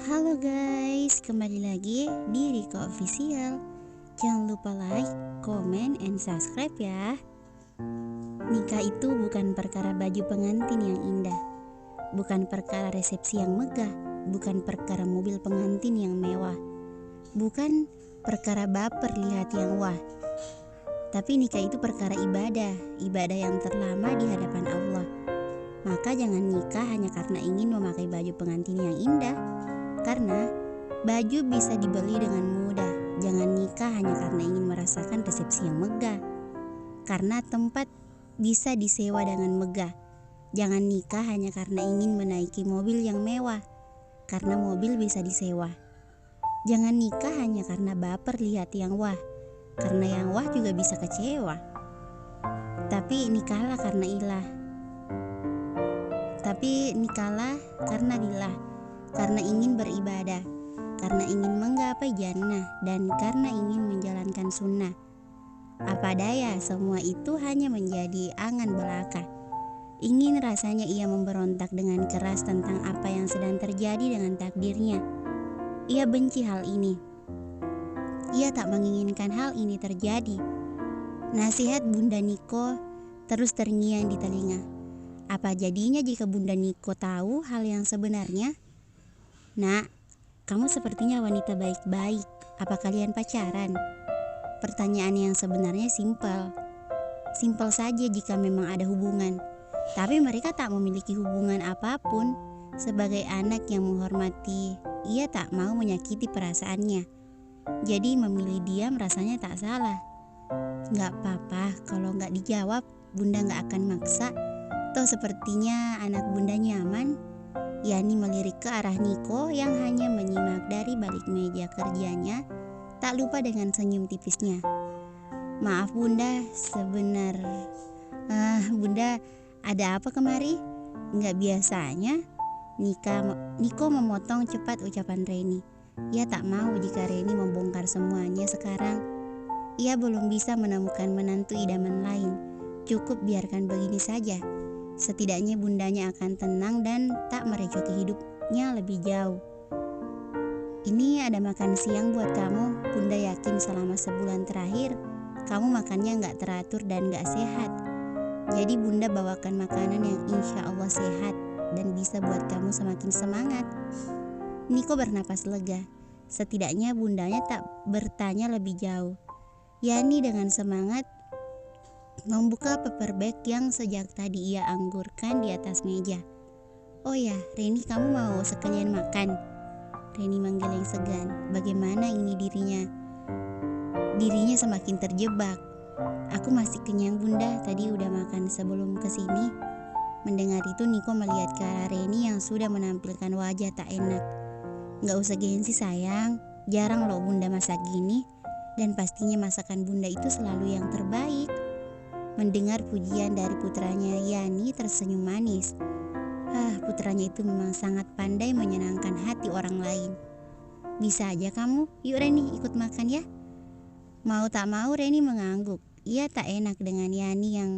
Halo guys, kembali lagi di Riko Official. Jangan lupa like, comment, and subscribe ya. Nikah itu bukan perkara baju pengantin yang indah, bukan perkara resepsi yang megah, bukan perkara mobil pengantin yang mewah, bukan perkara baper lihat yang wah. Tapi nikah itu perkara ibadah yang terlama di hadapan Allah. Maka jangan nikah hanya karena ingin memakai baju pengantin yang indah, karena baju bisa dibeli dengan mudah. Jangan nikah hanya karena ingin merasakan resepsi yang megah, karena tempat bisa disewa dengan megah. Jangan nikah hanya karena ingin menaiki mobil yang mewah, karena mobil bisa disewa. Jangan nikah hanya karena baper lihat yang wah, karena yang wah juga bisa kecewa. Tapi nikahlah karena ilah. Tapi nikahlah karena lillah, karena ingin beribadah, karena ingin menggapai jannah, dan karena ingin menjalankan sunnah. Apa daya, semua itu hanya menjadi angan belaka. Ingin rasanya ia memberontak dengan keras tentang apa yang sedang terjadi dengan takdirnya. Ia benci hal ini. Ia tak menginginkan hal ini terjadi. Nasihat Bunda Niko terus terngiang di telinga. Apa jadinya jika Bunda Niko tahu hal yang sebenarnya? Nak, kamu sepertinya wanita baik-baik. Apa kalian pacaran? Pertanyaan yang sebenarnya simpel. Simpel saja jika memang ada hubungan. Tapi mereka tak memiliki hubungan apapun. Sebagai anak yang menghormati, ia tak mau menyakiti perasaannya. Jadi memilih diam rasanya tak salah. Gak apa-apa kalau gak dijawab, Bunda gak akan maksa. Toh sepertinya anak Bunda nyaman. Yani melirik ke arah Niko yang hanya menyimak dari balik meja kerjanya, tak lupa dengan senyum tipisnya. Maaf Bunda, Bunda ada apa kemari? Nggak biasanya. Niko memotong cepat ucapan Reni. Ia tak mau jika Reni membongkar semuanya sekarang. Ia belum bisa menemukan menantu idaman lain. Cukup biarkan begini saja. Setidaknya bundanya akan tenang dan tak merecoki hidupnya lebih jauh. Ini ada makan siang buat kamu. Bunda yakin selama sebulan terakhir kamu makannya gak teratur dan gak sehat. Jadi Bunda bawakan makanan yang insya Allah sehat dan bisa buat kamu semakin semangat. Niko bernapas lega. Setidaknya bundanya tak bertanya lebih jauh. Yani dengan semangat membuka paper bag yang sejak tadi ia anggurkan di atas meja. Oh ya, Reni, kamu mau sekalian makan? Reni menggeleng segan. Bagaimana ini dirinya? Dirinya semakin terjebak. Aku masih kenyang Bunda, tadi udah makan sebelum kesini. Mendengar itu Niko melihat ke arah Reni yang sudah menampilkan wajah tak enak. Gak usah gengsi sayang, jarang loh Bunda masak gini. Dan pastinya masakan Bunda itu selalu yang terbaik. Mendengar pujian dari putranya, Yani tersenyum manis. Putranya itu memang sangat pandai menyenangkan hati orang lain. Bisa aja kamu, yuk Reni ikut makan ya. Mau tak mau Reni mengangguk. Ia tak enak dengan Yani yang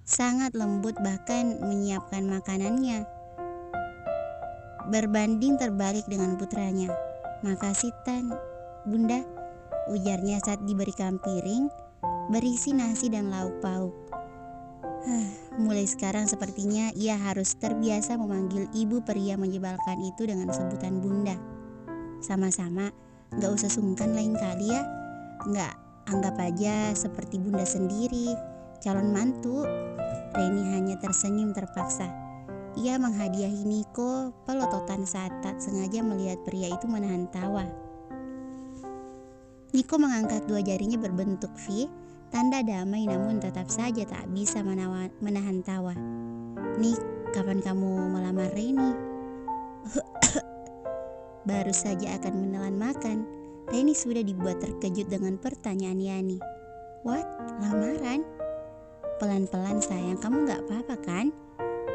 sangat lembut bahkan menyiapkan makanannya. Berbanding terbalik dengan putranya. Makasih Tan, Bunda, ujarnya saat diberikan piring berisi nasi dan lauk pauk. Mulai sekarang sepertinya ia harus terbiasa memanggil ibu pria menyebalkan itu dengan sebutan Bunda. Sama-sama, gak usah sungkan lain kali ya. Gak, anggap aja seperti Bunda sendiri, calon mantu. Reni hanya tersenyum terpaksa. Ia menghadiahi Niko pelototan saat tak sengaja melihat pria itu menahan tawa. Niko mengangkat dua jarinya berbentuk V, tanda damai, namun tetap saja tak bisa menahan tawa. Nik, kapan kamu melamar Reni? Baru saja akan menelan makan, Reni sudah dibuat terkejut dengan pertanyaan Yani. What? Lamaran? Pelan-pelan sayang, kamu gak apa-apa kan?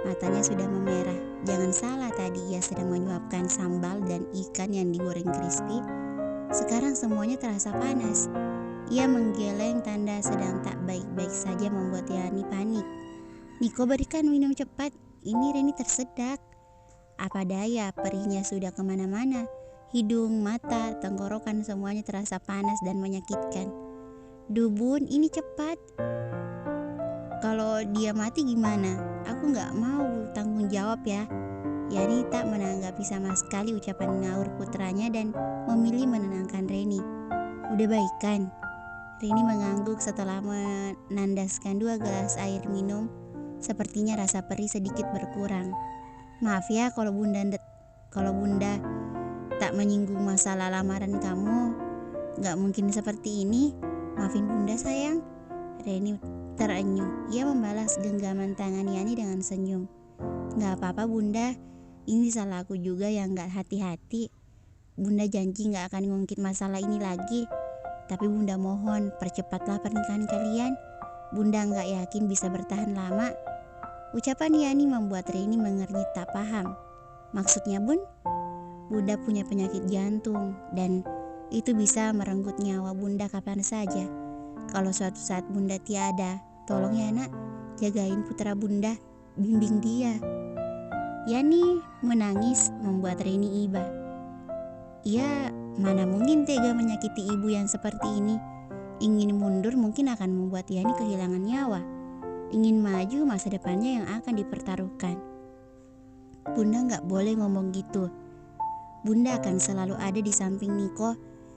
Matanya sudah memerah. Jangan salah, tadi ia sedang menyuapkan sambal dan ikan yang digoreng crispy. Sekarang semuanya terasa panas. Ia menggeleng tanda sedang tak baik-baik saja membuat Yani panik. Niko, berikan minum cepat. Ini Reni tersedak. Apa daya, perihnya sudah kemana-mana. Hidung, mata, tenggorokan semuanya terasa panas dan menyakitkan. Duh bun, ini cepat. Kalau dia mati gimana? Aku gak mau tanggung jawab ya. Yani tak menanggapi sama sekali ucapan ngaur putranya dan memilih menenangkan Reni. Udah baik kan? Reni mengangguk setelah menandaskan 2 gelas air minum. Sepertinya rasa perih sedikit berkurang. Maaf ya kalau bunda tak menyinggung masalah lamaran kamu. Gak mungkin seperti ini. Maafin bunda sayang. Reni terenyuh. Ia membalas genggaman tangan Yani dengan senyum. Gak apa-apa bunda. Ini salah aku juga yang gak hati-hati. Bunda janji gak akan ngungkit masalah ini lagi. Tapi bunda mohon percepatlah pernikahan kalian. Bunda gak yakin bisa bertahan lama. Ucapan Yani membuat Reni mengernyit tak paham. Maksudnya bun? Bunda punya penyakit jantung dan itu bisa merenggut nyawa bunda kapan saja. Kalau suatu saat bunda tiada, tolong ya nak, jagain putra bunda, bimbing dia. Yani menangis membuat Reni iba. Ia mana mungkin tega menyakiti ibu yang seperti ini. Ingin mundur mungkin akan membuat Yani kehilangan nyawa. Ingin maju masa depannya yang akan dipertaruhkan. Bunda gak boleh ngomong gitu. Bunda akan selalu ada di samping Niko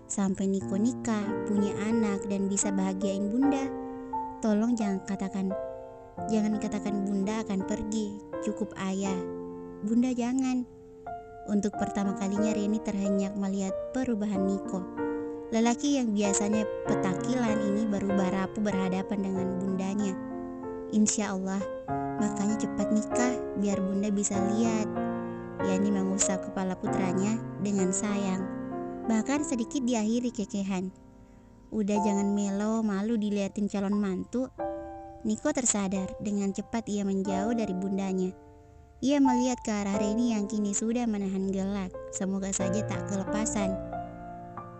sampai Niko nikah, punya anak dan bisa bahagiain bunda. Tolong jangan katakan bunda akan pergi. Cukup ayah. Bunda jangan. Untuk pertama kalinya Reni terhenyak melihat perubahan Niko. Lelaki yang biasanya petakilan ini berubah rapuh berhadapan dengan bundanya. Insya Allah, makanya cepat nikah biar bunda bisa lihat. Yani mengusap kepala putranya dengan sayang. Bahkan sedikit diakhiri kekehan. Udah jangan melo, malu diliatin calon mantu. Niko tersadar, dengan cepat ia menjauh dari bundanya. Ia melihat ke arah Reni yang kini sudah menahan gelak. Semoga saja tak kelepasan.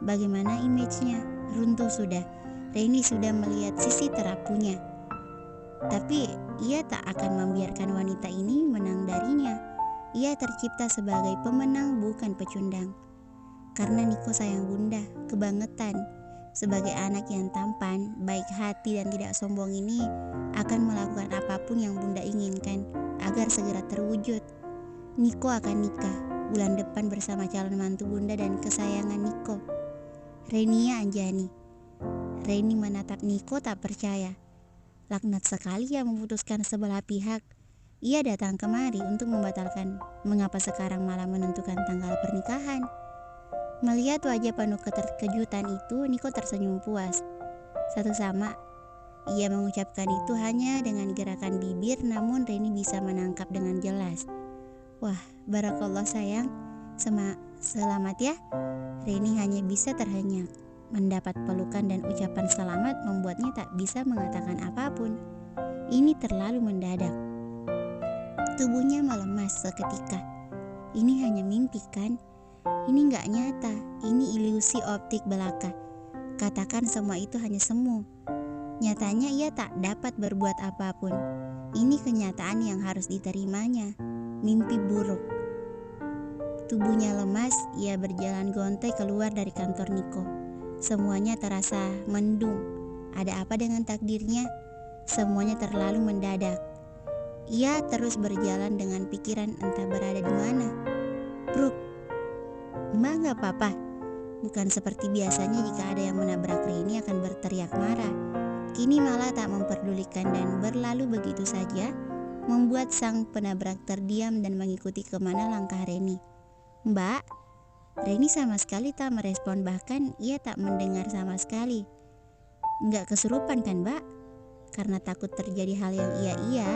Bagaimana image-nya? Runtuh sudah. Reni sudah melihat sisi terapunya. Tapi ia tak akan membiarkan wanita ini menang darinya. Ia tercipta sebagai pemenang bukan pecundang. Karena Niko sayang bunda, kebangetan. Sebagai anak yang tampan, baik hati dan tidak sombong ini akan melakukan apapun yang bunda inginkan agar segera terwujud. Niko akan nikah bulan depan bersama calon mantu bunda dan kesayangan Niko, Renia Anjani. Reni menatap Niko tak percaya. Laknat sekali ia memutuskan sebelah pihak. Ia datang kemari untuk membatalkan. Mengapa sekarang malah menentukan tanggal pernikahan? Melihat wajah penuh keterkejutan itu, Niko tersenyum puas. Satu sama, ia mengucapkan itu hanya dengan gerakan bibir, namun Reni bisa menangkap dengan jelas. Wah, barakallah sayang, selamat ya. Reni hanya bisa terhenyak. Mendapat pelukan dan ucapan selamat membuatnya tak bisa mengatakan apapun. Ini terlalu mendadak. Tubuhnya melemas seketika. Ini hanya mimpi kan? Ini gak nyata. Ini ilusi optik belaka. Katakan semua itu hanya semu. Nyatanya ia tak dapat berbuat apapun. Ini kenyataan yang harus diterimanya. Mimpi buruk. Tubuhnya lemas, ia berjalan gontai keluar dari kantor Niko. Semuanya terasa mendung. Ada apa dengan takdirnya? Semuanya terlalu mendadak. Ia terus berjalan dengan pikiran entah berada di mana. Bruk, Mbak gak apa-apa? Bukan seperti biasanya jika ada yang menabrak Reni akan berteriak marah. Kini malah tak memperdulikan dan berlalu begitu saja, membuat sang penabrak terdiam dan mengikuti kemana langkah Reni. Mbak, Reni sama sekali tak merespon, bahkan ia tak mendengar sama sekali. Nggak kesurupan kan mbak? Karena takut terjadi hal yang iya-iya.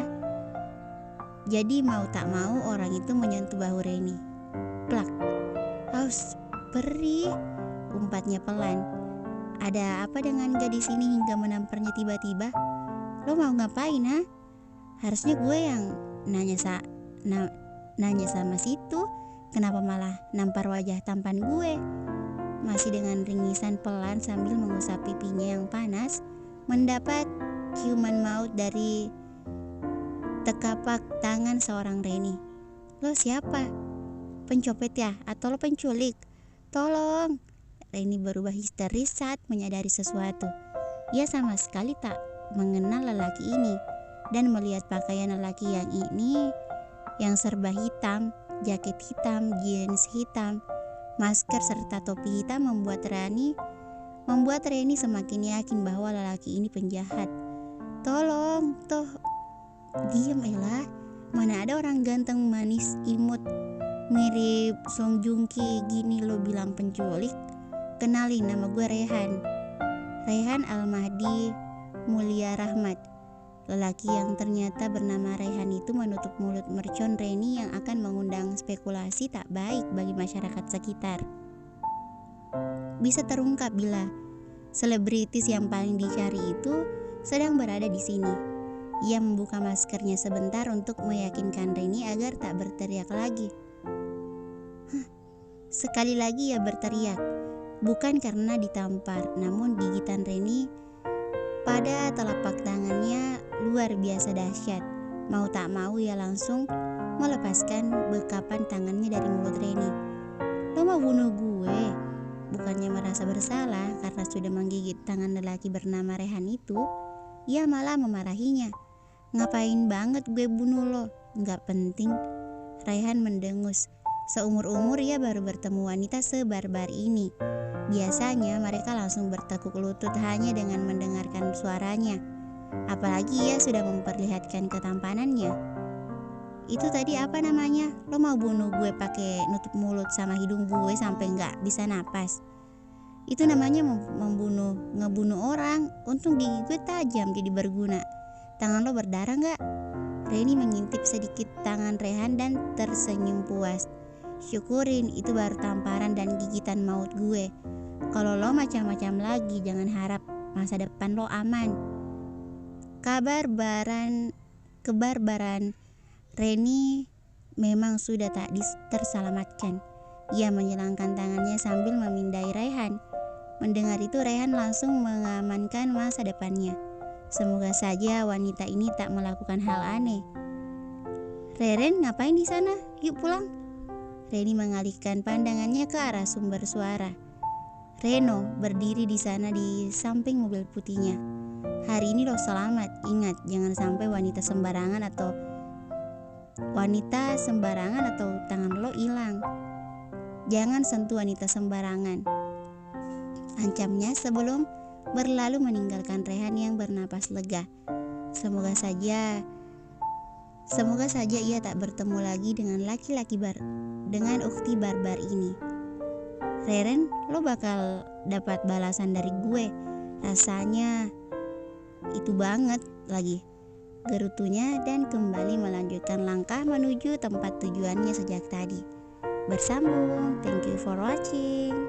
Jadi mau tak mau orang itu menyentuh bahu Reni. Plak. Aus, perih. Umpatnya pelan. Ada apa dengan gadis ini hingga menamparnya tiba-tiba? Lo mau ngapain ha? Harusnya gue yang nanya sama situ. Kenapa malah nampar wajah tampan gue? Masih dengan ringisan pelan sambil mengusap pipinya yang panas, mendapat ciuman maut dari tekapak tangan seorang Reni. Lo siapa? Pencopet ya? Atau lo penculik? Tolong. Reni berubah histeris saat menyadari sesuatu. Ia sama sekali tak mengenal lelaki ini, dan melihat pakaian lelaki yang serba hitam, jaket hitam, jeans hitam, masker serta topi hitam membuat Reni semakin yakin bahwa lelaki ini penjahat. Tolong, diam Ella. Mana ada orang ganteng, manis, imut, mirip Song Joong Ki gini lo bilang penculik. Kenalin, nama gue Raihan Al-Mahdi Mulia Rahmat. Lelaki yang ternyata bernama Raihan itu menutup mulut mercon Reni yang akan mengundang spekulasi tak baik bagi masyarakat sekitar. Bisa terungkap bila selebritis yang paling dicari itu sedang berada di sini. Ia membuka maskernya sebentar untuk meyakinkan Reni agar tak berteriak lagi. Sekali lagi ia berteriak, bukan karena ditampar, namun gigitan Reni pada telapak tangannya luar biasa dahsyat. Mau tak mau ia langsung melepaskan bekapan tangannya dari mulut Reni. Lo mau bunuh gue? Bukannya merasa bersalah karena sudah menggigit tangan lelaki bernama Rehan itu, ia malah memarahinya. Ngapain banget gue bunuh lo? Nggak penting. Raihan mendengus. Seumur-umur ia baru bertemu wanita sebarbar ini. Biasanya mereka langsung bertekuk lutut hanya dengan mendengarkan suaranya. Apalagi ia sudah memperlihatkan ketampanannya. Itu tadi apa namanya? Lo mau bunuh gue pakai nutup mulut sama hidung gue sampai nggak bisa napas. Itu namanya ngebunuh orang. Untung gigi gue tajam jadi berguna. Tangan lo berdarah nggak? Reni mengintip sedikit tangan Rehan dan tersenyum puas. Syukurin, itu baru tamparan dan gigitan maut gue. Kalau lo macam-macam lagi, jangan harap masa depan lo aman. Kebarbaran Reni memang sudah tak terselamatkan. Ia menyilangkan tangannya sambil memindai Raihan. Mendengar itu Raihan langsung mengamankan masa depannya. Semoga saja wanita ini tak melakukan hal aneh. Reren, ngapain di sana? Yuk pulang. Reni mengalihkan pandangannya ke arah sumber suara. Reno berdiri di sana di samping mobil putihnya. Hari ini lo selamat. Ingat, jangan sampai wanita sembarangan atau tangan lo hilang. Jangan sentuh wanita sembarangan, ancamnya sebelum berlalu meninggalkan Rehan yang bernapas lega. Semoga saja ia tak bertemu lagi dengan dengan ukti barbar ini. Reren, lo bakal dapat balasan dari gue. Rasanya itu banget lagi, gerutunya, dan kembali melanjutkan langkah menuju tempat tujuannya sejak tadi. Bersambung. Thank you for watching.